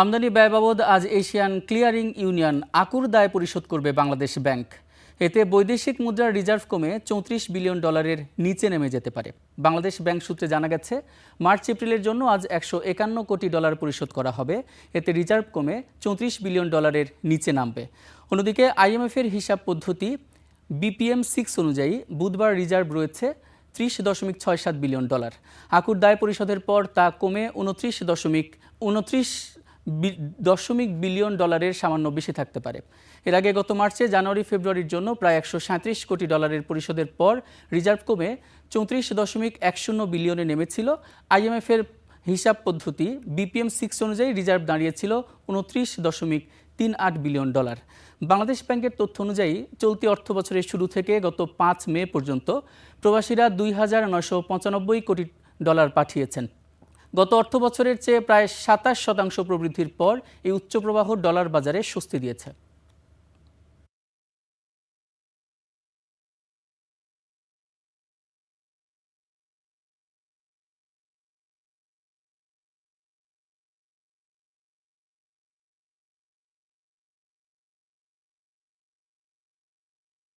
আমদানি ব্যয় বাবদ আজ এশিয়ান ক্লিয়ারিং ইউনিয়ন আকুর দায় পরিশোধ করবে বাংলাদেশ ব্যাংক। এতে বৈদেশিক মুদ্রার রিজার্ভ কমে ৩৪ বিলিয়ন ডলারের নিচে নেমে যেতে পারে। বাংলাদেশ ব্যাংক সূত্রে জানা গেছে, মার্চ এপ্রিলের জন্য আজ ১৫১ কোটি ডলার পরিশোধ করা হবে। এতে রিজার্ভ কমে ৩৪ বিলিয়ন ডলারের নিচে নামবে। অন্যদিকে আইএমএফের হিসাব পদ্ধতি BPM-6 অনুযায়ী বুধবার রিজার্ভ রয়েছে ৩০.৬৭ বিলিয়ন ডলার। আকুর দায় পরিশোধের পর তা কমে ২৯ বিলিয়ন ডলারের সামান্য বেশি থাকতে পারে। এর আগে গত মার্চে জানুয়ারি-ফেব্রুয়ারির জন্য প্রায় ১৩৭ কোটি ডলারের পরিশোধের পর রিজার্ভ কমে ৩৪.১০ বিলিয়নে নেমেছিল। আইএমএফের হিসাব পদ্ধতি BPM-6 অনুযায়ী রিজার্ভ দাঁড়িয়েছিল ২৯.৩৮ বিলিয়ন ডলার। বাংলাদেশ ব্যাংকের তথ্য অনুযায়ী চলতি অর্থবছরের শুরু থেকে গত ৫ মে পর্যন্ত প্রবাসীরা ২,৯৯৫ কোটি ডলার পাঠিয়েছেন। গত অর্থবছরের চেয়ে প্রায় ২৭% প্রবৃদ্ধির পর এই উচ্চ প্রবাহ ডলার বাজারে স্বস্তি দিয়েছে।